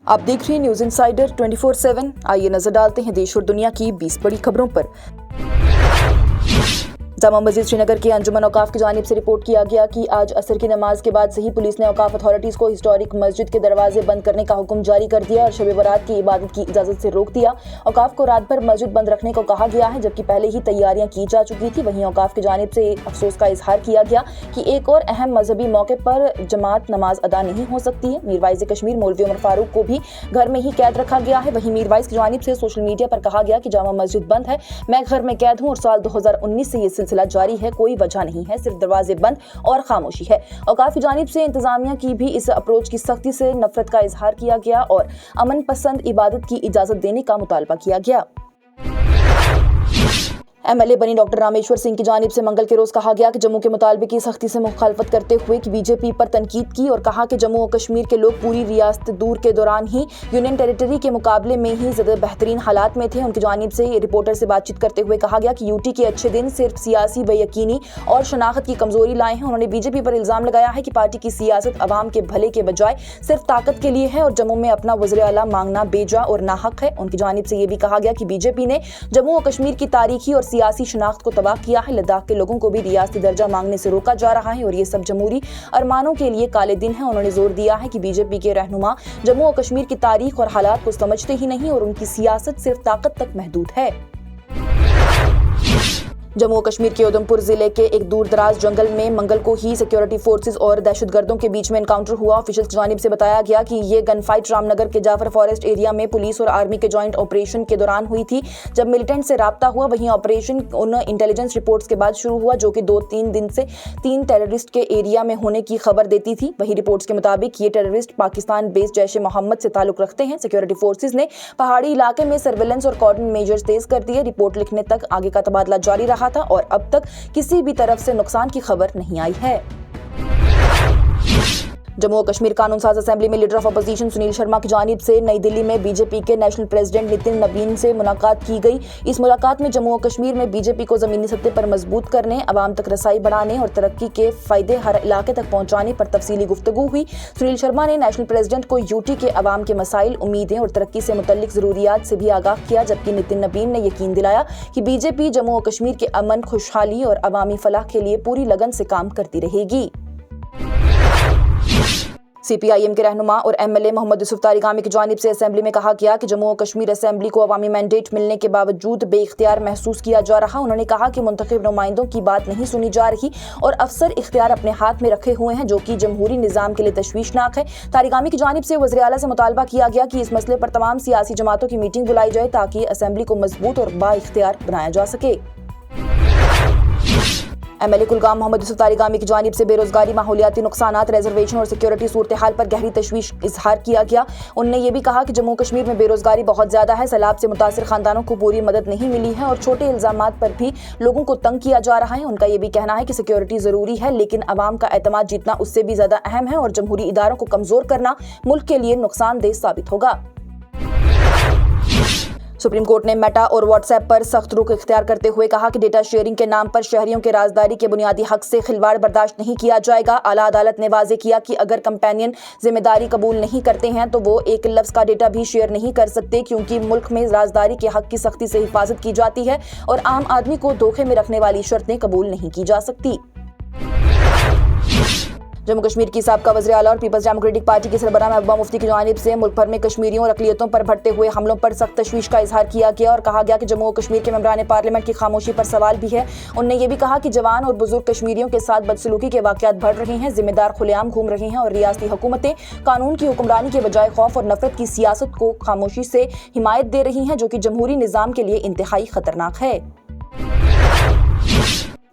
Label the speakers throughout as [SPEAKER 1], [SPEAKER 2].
[SPEAKER 1] आप देख रहे हैं न्यूज इंसाइडर 24/7। आइए नजर डालते हैं देश और दुनिया की 20 बड़ी खबरों पर। जामा मस्जिद श्रीनगर के अंजुमन औकाफ की जानिब से रिपोर्ट किया गया कि आज असर की नमाज के बाद से ही पुलिस ने औकाफ अथॉरिटीज को हिस्टोरिक मस्जिद के दरवाजे बंद करने का हुक्म जारी कर दिया और शब बरात की इबादत की इजाजत से रोक दिया। औकाफ को रात भर मस्जिद बंद रखने को कहा गया है, जबकि पहले ही तैयारियां की जा चुकी थी। वहीं औकाफ की जानिब से अफसोस का इजहार किया गया कि एक और अहम मजहबी मौके पर जमात नमाज अदा नहीं हो सकती है। मीर वाइज कश्मीर मौलवी उमर फारूक को भी घर में ही कैद रखा गया है। वहीं मीर वाइज की जानिब से सोशल मीडिया पर कहा गया कि जामा मस्जिद बंद है, मैं घर में कैद हूँ और साल 2019 से ये सिलसिला जारी है, कोई वजह नहीं है, सिर्फ दरवाजे बंद और खामोशी है। औकाफ की जानिब से इंतजामिया की भी इस अप्रोच की सख्ती से नफरत का इजहार किया गया और अमन पसंद इबादत की इजाजत देने का मुतालबा किया गया। MLA बनी डॉक्टर रामेश्वर सिंह की जानिब से मंगल के रोज कहा गया कि जम्मू के मुतालबे की सख्ती से मुखालफत करते हुए कि बीजेपी पर तनकीद की और कहा कि जम्मू और कश्मीर के लोग पूरी रियासत दूर के दौरान ही यूनियन टेरिटरी के मुकाबले में ही ज्यादा बेहतरीन हालात में थे। उनकी जानिब से रिपोर्टर से बातचीत करते हुए कहा गया कि यूटी के अच्छे दिन सिर्फ सियासी बेयकीनी और शनाख्त की कमजोरी लाए हैं। उन्होंने बीजेपी पर इल्जाम लगाया है कि पार्टी की सियासत अवाम के भले के बजाय सिर्फ ताकत के लिए है और जम्मू में अपना वज़ीर आला मांगना बेजा और नाहक है। उनकी जानिब से ये भी कहा गया कि बीजेपी ने जम्मू और कश्मीर की तारीखी और सियासी शनाख्त को तबाह किया है। लद्दाख के लोगों को भी रियासती दर्जा मांगने से रोका जा रहा है और ये सब जमहूरी अरमानों के लिए काले दिन है। उन्होंने जोर दिया है कि बीजेपी के रहनुमा जम्मू और कश्मीर की तारीख और हालात को समझते ही नहीं और उनकी सियासत सिर्फ ताकत तक महदूद है। जम्मू और कश्मीर के उधमपुर जिले के एक दूर दराज जंगल में मंगल को ही सिक्योरिटी फोर्सेस और दहशतगर्दों के बीच में एनकाउंटर हुआ। ऑफिशियल्स की जानिब से बताया गया कि ये गन फाइट रामनगर के जाफर फॉरेस्ट एरिया में पुलिस और आर्मी के जॉइंट ऑपरेशन के दौरान हुई थी, जब मिलिटेंट से राब्ता हुआ। वहीं ऑपरेशन उन इंटेलिजेंस रिपोर्ट्स के बाद शुरू हुआ जो कि 2-3 दिन से 3 टेररिस्ट के एरिया में होने की खबर देती थी। वहीं रिपोर्ट्स के मुताबिक ये टेररिस्ट पाकिस्तान बेस्ड जैश ए मोहम्मद से ताल्लुक रखते हैं। सिक्योरिटी फोर्सेस ने पहाड़ी इलाके में सर्वेलेंस और कॉर्डन मेजर्स तेज कर दिए। रिपोर्ट लिखने तक आगे का तबादला जारी रहा था और अब तक किसी भी तरफ से नुकसान की खबर नहीं आई है। जम्मू और कश्मीर कानून साज असेंबली में leader of opposition Sunil Sharma की जानिब से नई दिल्ली में बीजेपी के नेशनल प्रेसिडेंट नितिन नबीन से मुलाकात की गई। इस मुलाकात में जम्मू और कश्मीर में बीजेपी को जमीनी सतह पर मजबूत करने, अवाम तक रसाई बढ़ाने और तरक्की के फायदे हर इलाके तक पहुंचाने पर तफसीली गुफ्तगू हुई। सुनील शर्मा ने नेशनल प्रेसिडेंट को यूटी के अवाम के मसाइल, उम्मीदें और तरक्की से मुतल्लिक जरूरियात से भी आगाह किया, जबकि नितिन नबीन ने यकीन दिलाया कि बीजेपी जम्मू और कश्मीर के अमन, खुशहाली और अवामी फलाह के लिए पूरी लगन से काम करती रहेगी। CPIM के रहनुमा और MLA मोहम्मद यूसुफ तारिगामी की जानिब से असेंबली में कहा गया कि जम्मू और कश्मीर असेंबली को अवामी मैंडेट मिलने के बावजूद बेइख्तियार महसूस किया जा रहा। उन्होंने कहा कि मुंतखब नुमाइंदों की बात नहीं सुनी जा रही और अफसर इख्तियार अपने हाथ में रखे हुए हैं, जो कि जमहूरी निज़ाम के लिए तशवीशनाक है। तारिगामी की जानिब से वज़ीर आला से मुतालबा किया गया कि इस मसले पर तमाम सियासी जमातों की मीटिंग बुलाई जाए ताकि असेंबली को मजबूत और बाइख्तियार बनाया जा सके। MLA कुलगाम मोहम्मद यूसुफ तारिगामी की जानिब से बेरोजगारी, माहौलियाती नुकसानात, रिजर्वेशन और सिक्योरिटी सूरत हाल पर गहरी तशवीश इजहार किया गया। उन्होंने ये भी कहा कि जम्मू कश्मीर में बेरोजगारी बहुत ज्यादा है, सैलाब से मुतासिर खानदानों को पूरी मदद नहीं मिली है और छोटे इल्जामात पर भी लोगों को तंग किया जा रहा है। उनका ये भी कहना है कि सिक्योरिटी जरूरी है, लेकिन अवाम का एतमाद जीतना उससे भी ज्यादा अहम है और जमहूरी इदारों को कमजोर करना मुल्क के लिए नुकसानदेह साबित होगा। सुप्रीम कोर्ट ने मेटा और व्हाट्सएप पर सख्त रुख इख्तियार करते हुए कहा कि डेटा शेयरिंग के नाम पर शहरियों के राजदारी के बुनियादी हक से खिलवाड़ बर्दाश्त नहीं किया जाएगा। आला अदालत ने वाजे किया कि अगर कंपेनियन जिम्मेदारी कबूल नहीं करते हैं तो वो एक लफ्ज का डेटा भी शेयर नहीं कर सकते, क्योंकि मुल्क में राजदारी के हक की सख्ती से हिफाजत की जाती है और आम आदमी को धोखे में रखने वाली शर्तें कबूल नहीं की जा सकती। जम्मू कश्मीर की साबका वज़ीर आला और पीपल्स डेमोक्रेटिक पार्टी की सरबराह महबूबा मुफ्ती की जानिब से मुल्क भर में कश्मीरियों और अक़लियतों पर बढ़ते हुए हमलों पर सख्त तशवीश का इजहार किया गया और कहा गया कि जम्मू और कश्मीर के मेंबरान पार्लियामेंट की खामोशी पर सवाल भी है। उन्होंने ये भी कहा कि जवान और बुजुर्ग कश्मीरियों के साथ बदसलूकी के वाक़यात बढ़ रहे हैं, जिम्मेदार खुलेआम घूम रहे हैं और रियासती हुकूमतें कानून की हुक्मरानी के बजाय खौफ और नफरत की सियासत को खामोशी से हिमायत दे रही हैं, जो कि जमहूरी निज़ाम के लिए इंतहाई खतरनाक है।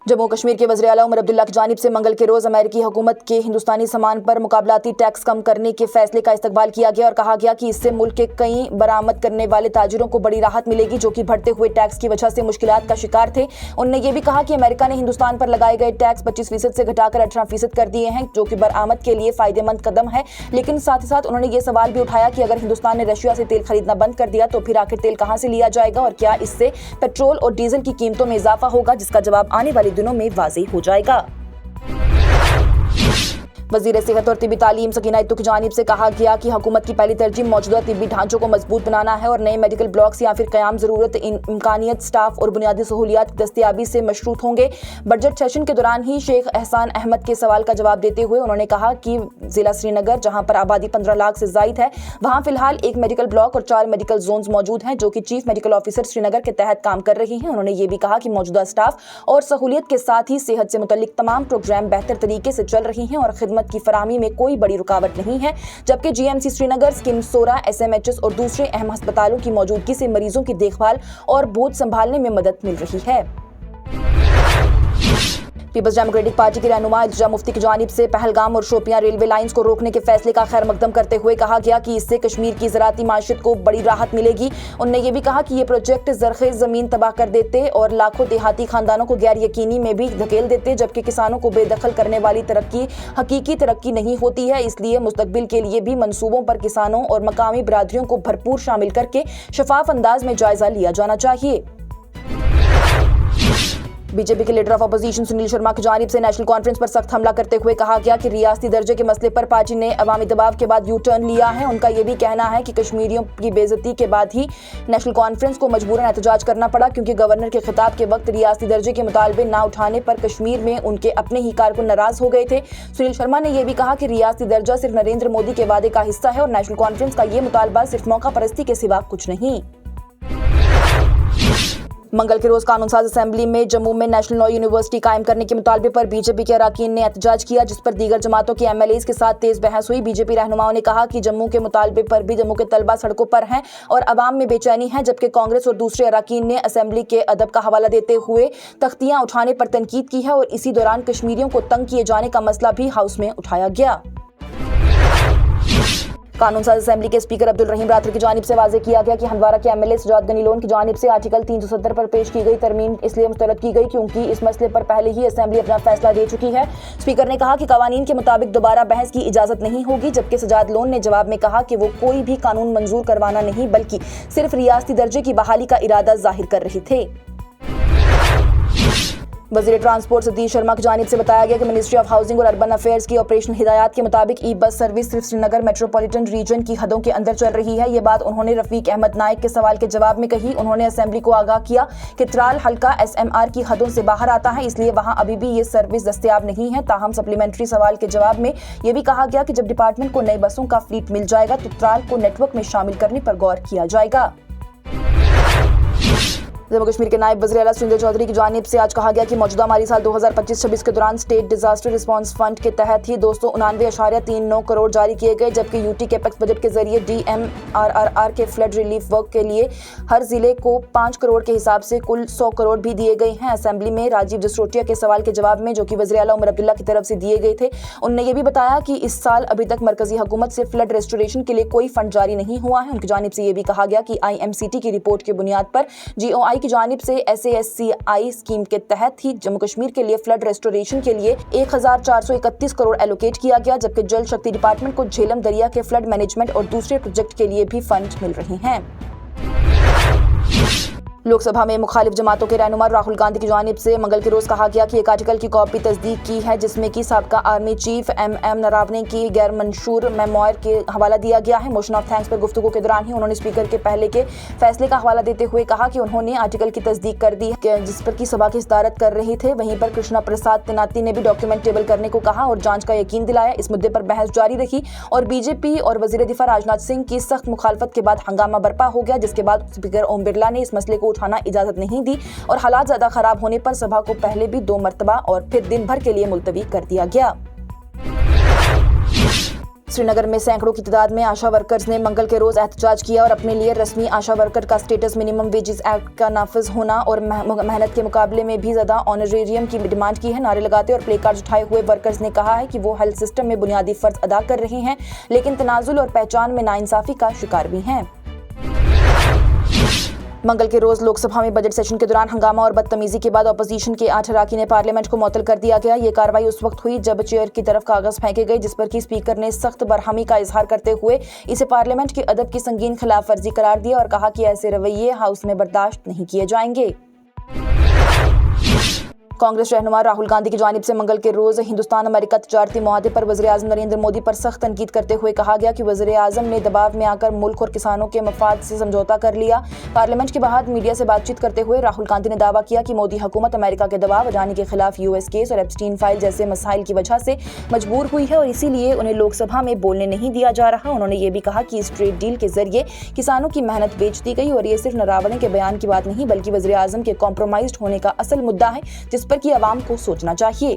[SPEAKER 1] जम्मू कश्मीर के वज़ीर आला उमर अब्दुल्ला की जानिब से मंगल के रोज अमेरिकी हुकूमत के हिंदुस्तानी सामान पर मुकाबलाती टैक्स कम करने के फैसले का इस्तकबाल किया गया और कहा गया कि इससे मुल्क के कई बरामद करने वाले ताजिरों को बड़ी राहत मिलेगी, जो कि बढ़ते हुए टैक्स की वजह से मुश्किलात का शिकार थे। उन्होंने ये भी कहा कि अमेरिका ने हिंदुस्तान पर लगाए गए टैक्स 25% से घटाकर 18% कर दिए हैं, जो कि बरामद के लिए फायदेमंद कदम है। लेकिन साथ ही साथ उन्होंने ये सवाल भी उठाया कि अगर हिंदुस्तान ने रशिया से तेल खरीदना बंद कर दिया तो फिर आखिर तेल कहाँ से लिया जाएगा और क्या इससे पेट्रोल और डीजल की कीमतों में इजाफा होगा, जिसका जवाब आने वाले दिनों में वाज़ेह हो जाएगा। वज़ीर सेहत और तिब्बी तालीम सकीना इत्तू की जानिब से कहा गया कि हुकूमत की पहली तरजीह मौजूदा तिब्बी ढांचों को मजबूत बनाना है और नए मेडिकल ब्लॉक्स या फिर क़याम ज़रूरत इम्कानियत स्टाफ और बुनियादी सहूलियात की दस्तयाबी से मशरूत होंगे। बजट सेशन के दौरान ही शेख एहसान अहमद के सवाल का जवाब देते हुए उन्होंने कहा कि ज़िला श्रीनगर, जहां पर आबादी 15 लाख से ज़ायद है, वहां फिलहाल एक मेडिकल ब्लॉक और 4 मेडिकल जोन्स मौजूद हैं जो कि चीफ मेडिकल ऑफिसर श्रीनगर के तहत काम कर रही हैं। उन्होंने ये भी कहा कि मौजूदा स्टाफ और सहूलियत के साथ ही सेहत से मुतल्लिक तमाम प्रोग्राम बेहतर तरीके से चल रही हैं और खिदमत की फराहमी में कोई बड़ी रुकावट नहीं है, जबकि जीएमसी श्रीनगर, स्किमसोरा, एसएमएचएस और दूसरे अहम अस्पतालों की मौजूदगी से मरीजों की देखभाल और बोझ संभालने में मदद मिल रही है। पीपल्स डेमोक्रेटिक पार्टी की रहनुमा इल्तिजा मुफ्ती की जानिब से पहलगाम और शोपियां रेलवे लाइंस को रोकने के फैसले का खैर मकदम करते हुए कहा गया कि इससे कश्मीर की ज़राती माशियत को बड़ी राहत मिलेगी। उन्होंने ये भी कहा कि ये प्रोजेक्ट ज़रख़ेज़ ज़मीन तबाह कर देते और लाखों देहाती खानदानों को गैर यकीनी में भी धकेल देते, जबकि किसानों को बेदखल करने वाली तरक्की हकीकी तरक्की नहीं होती है। इसलिए मुस्तकबिल के लिए भी मंसूबों पर किसानों और मकामी बरादरियों को भरपूर शामिल करके शफाफ अंदाज में जायजा लिया जाना चाहिए। बीजेपी के leader of opposition Sunil Sharma की जानिब से नेशनल कॉन्फ्रेंस पर सख्त हमला करते हुए कहा गया कि रियासती दर्जे के मसले पर पार्टी ने अवामी दबाव के बाद यू टर्न लिया है। उनका यह भी कहना है कि कश्मीरियों की बेइज्जती के बाद ही नेशनल कॉन्फ्रेंस को मजबूरन एहतजाज करना पड़ा, क्योंकि गवर्नर के खिताब के वक्त रियासती दर्जे के मुतालबे ना उठाने पर कश्मीर में उनके अपने ही कारकुन नाराज हो गए थे। सुनील शर्मा ने यह भी कहा कि रियासती दर्जा सिर्फ नरेंद्र मोदी के वादे का हिस्सा है और नेशनल कॉन्फ्रेंस का ये मुतालबा सिर्फ मौका परस्ती के सिवा कुछ नहीं। मंगल के रोज कानून साज असेंबली में जम्मू में नेशनल लॉ यूनिवर्सिटी कायम करने के मुतालबे पर बीजेपी के अरकान ने एहतजाज किया, जिस पर दीगर जमातों के एमएलएज के साथ तेज बहस हुई। बीजेपी रहनुमाओं ने कहा कि जम्मू के मुतालबे पर भी जम्मू के तलबा सड़कों पर हैं और अवाम में बेचैनी है, जबकि कांग्रेस और दूसरे अरकान ने असेंबली के अदब का हवाला देते हुए तख्तियां उठाने पर तनकीद की है और इसी दौरान कश्मीरियों को तंग किए जाने का मसला भी हाउस में उठाया गया। कानून साज असेंबली के स्पीकर अब्दुल रहीम राठौर की जानिब से वाज़ेह किया गया कि हंदवारा के एमएलए सजाद गनी लोन की जानिब से आर्टिकल 370 पर पेश की गई तरमीम इसलिए मुस्तरद की गई क्योंकि इस मसले पर पहले ही असेंबली अपना फैसला दे चुकी है। स्पीकर ने कहा कि कवानीन के मुताबिक दोबारा बहस की इजाजत नहीं होगी, जबकि सजाद लोन ने जवाब में कहा कि वो कोई भी कानून मंजूर करवाना नहीं बल्कि सिर्फ रियासती दर्जे की बहाली का इरादा जाहिर कर रहे थे। वज़ीर ट्रांसपोर्ट सतीश शर्मा की जानिब से बताया गया कि मिनिस्ट्री ऑफ हाउसिंग और अर्बन अफेयर्स की ऑपरेशन हिदायत के मुताबिक ई बस सर्विस सिर्फ श्रीनगर मेट्रोपॉलिटन रीजन की हदों के अंदर चल रही है। ये बात उन्होंने रफीक अहमद नाइक के सवाल के जवाब में कही। उन्होंने असेंबली को आगाह किया कि त्राल हल्का SMR की हदों से बाहर आता है, इसलिए वहां अभी भी ये सर्विस दस्तयाब नहीं है। ताहम सप्लीमेंट्री सवाल के जवाब में यह भी कहा गया कि जब डिपार्टमेंट को नई बसों का फ्लीट मिल जाएगा तो त्राल को नेटवर्क में शामिल करने पर गौर किया जाएगा। जम्मू कश्मीर के नायब वज़ीर आला सुरेंद्र चौधरी की जानिब से आज कहा गया कि मौजूदा माली साल 2025-26 के दौरान स्टेट डिजास्टर रिस्पांस फंड के तहत ही 299.39 करोड़ जारी किए गए, जबकि यूटी कैपेक्स बजट के जरिए DMRRR के फ्लड रिलीफ वर्क के लिए हर जिले को 5 करोड़ के हिसाब से कुल 100 करोड़ भी दिए गए हैं। असेंबली में राजीव जसरोटिया के सवाल के जवाब में, जो कि वज़ीर आला उमर अब्दुल्ला की तरफ से दिए गए थे, उन्होंने ये भी बताया कि इस साल अभी तक मरकजी हुकूमत से फ्लड रेस्टोरेशन के लिए कोई फंड जारी नहीं हुआ है। उनकी जानिब से ये भी कहा गया कि IMCT की रिपोर्ट की बुनियाद पर GOI की जानिब से SASCI स्कीम के तहत ही जम्मू कश्मीर के लिए फ्लड रेस्टोरेशन के लिए 1431 करोड़ एलोकेट किया गया, जबकि जल शक्ति डिपार्टमेंट को झेलम दरिया के फ्लड मैनेजमेंट और दूसरे प्रोजेक्ट के लिए भी फंड मिल रहे हैं। लोकसभा में मुखालिफ जमातों के रहनुमा राहुल गांधी की जानिब से मंगल के रोज कहा गया कि एक आर्टिकल की कॉपी तस्दीक की है, जिसमें कि साबका आर्मी चीफ MM नरावने की गैर मंशूर मेमोयर के हवाला दिया गया है। मोशन ऑफ थैंक्स पर गुफ्तगू के दौरान ही उन्होंने स्पीकर के पहले के फैसले का हवाला देते हुए कहा कि उन्होंने आर्टिकल की तस्दीक कर दी है, जिस पर की सभा की सदारत कर रहे थे। वहीं पर कृष्णा प्रसाद तेनाती ने भी डॉक्यूमेंट टेबल करने को कहा और जांच का यकीन दिलाया। इस मुद्दे पर बहस जारी रही और बीजेपी और वजीर दिफा राजनाथ सिंह की सख्त मुखालफत के बाद हंगामा बर्पा हो गया, जिसके बाद स्पीकर ओम बिरला ने इस मसले को उठाना इजाजत नहीं दी और हालात ज्यादा खराब होने पर सभा को पहले भी 2 मरतबा और फिर दिन भर के लिए मुलतवी कर दिया गया। श्रीनगर में सैकड़ों की तादाद में आशा वर्कर्स ने मंगल के रोज एहतजाज किया और अपने लिए रस्मी आशा वर्कर का स्टेटस, मिनिमम वेजेस एक्ट का नाफिज होना और मेहनत के मुकाबले में भी ज्यादा ऑनरेरियम की डिमांड की है। नारे लगाते और प्ले कार्ड उठाए हुए वर्कर्स ने कहा है कि वो हेल्थ सिस्टम में बुनियादी फर्ज अदा कर रहे हैं, लेकिन तनाजुल और पहचान में नाइंसाफी का शिकार भी हैं। मंगल के रोज लोकसभा में बजट सेशन के दौरान हंगामा और बदतमीजी के बाद अपोजिशन के 8 अरकान ने पार्लियामेंट को मुअत्तल कर दिया गया। ये कार्रवाई उस वक्त हुई जब चेयर की तरफ कागज फेंके गए, जिस पर कि स्पीकर ने सख्त बरहमी का इजहार करते हुए इसे पार्लियामेंट के अदब की संगीन खिलाफ वर्जी करार दिया और कहा कि ऐसे रवैये हाउस में बर्दाश्त नहीं किए जाएंगे। کانگریس رہنما راہل گاندھی کی جانب سے منگل کے روز ہندوستان امریکہ تجارتی معاہدے پر وزیر اعظم نریندر مودی پر سخت تنقید کرتے ہوئے کہا گیا کہ وزیر اعظم نے دباؤ میں آ کر ملک اور کسانوں کے مفاد سے سمجھوتا کر لیا۔ پارلیمنٹ کے باہر میڈیا سے بات چیت کرتے ہوئے راہل گاندھی نے دعویٰ کیا کہ مودی حکومت امریکہ کے دباؤ، اڈانی کے خلاف US کیس اور ایپسٹین فائل جیسے مسائل کی وجہ سے مجبور ہوئی ہے اور اسی لیے انہیں لوک سبھا میں بولنے نہیں دیا جا رہا۔ انہوں نے یہ بھی کہا کہ اس ٹریڈ ڈیل کے ذریعے کسانوں کی محنت بیچ دی گئی اور یہ صرف نراونے کے بیان کی بات نہیں بلکہ وزیر اعظم کے کمپرومائزڈ ہونے کا اصل مدعا ہے جس پر کہ عوام کو سوچنا چاہیے۔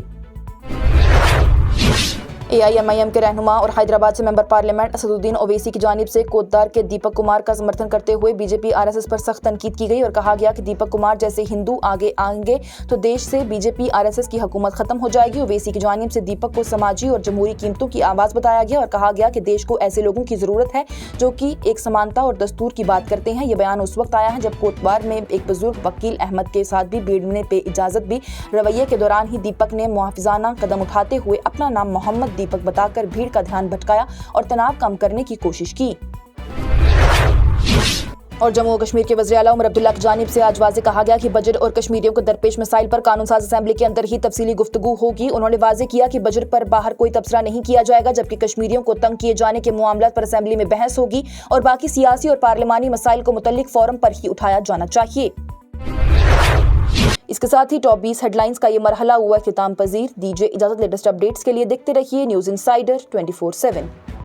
[SPEAKER 1] AIMIM کے رہنما اور حیدرآباد سے ممبر پارلیمنٹ اسد الدین اویسی کی جانب سے کوتدار کے دیپک کمار کا سمرتھن کرتے ہوئے BJP RSS پر سخت تنقید کی گئی اور کہا گیا کہ دیپک کمار جیسے ہندو آگے آئیں گے تو دیش سے BJP RSS کی حکومت ختم ہو جائے گی۔ اویسی کی جانب سے دیپک کو سماجی اور جمہوری قیمتوں کی آواز بتایا گیا اور کہا گیا کہ دیش کو ایسے لوگوں کی ضرورت ہے جو کہ ایک سمانتا اور دستور کی بات کرتے ہیں۔ یہ بیان اس وقت آیا ہے جب کوتوال میں ایک بزرگ وکیل احمد کے ساتھ بھی بھیڑنے پہ اجازت بھی رویے کے دوران ہی دیپک نے محافظانہ قدم اٹھاتے ہوئے اپنا نام محمد دیپک بتا کر بھیڑ کا دھیان بھٹکایا اور تناؤ کم کرنے کی کوشش کی۔ اور جموں و کشمیر کے وزیر اعلیٰ عمر عبداللہ کی جانب سے آج واضح کہا گیا کہ بجٹ اور کشمیریوں کو درپیش مسائل پر قانون ساز اسمبلی کے اندر ہی تفصیلی گفتگو ہوگی۔ انہوں نے واضح کیا کہ بجٹ پر باہر کوئی تبصرہ نہیں کیا جائے گا جبکہ کشمیریوں کو تنگ کیے جانے کے معاملات پر اسمبلی میں بحث ہوگی اور باقی سیاسی اور پارلیمانی مسائل کو متعلق فورم پر ہی اٹھایا جانا چاہیے۔ اس کے ساتھ ہی ٹاپ 20 ہیڈ لائنز کا یہ مرحلہ ہوا اختتام پذیر۔ دیجیے اجازت لیٹسٹ اپڈیٹس کے لیے دیکھتے رہیے نیوز انسائیڈر 24/7۔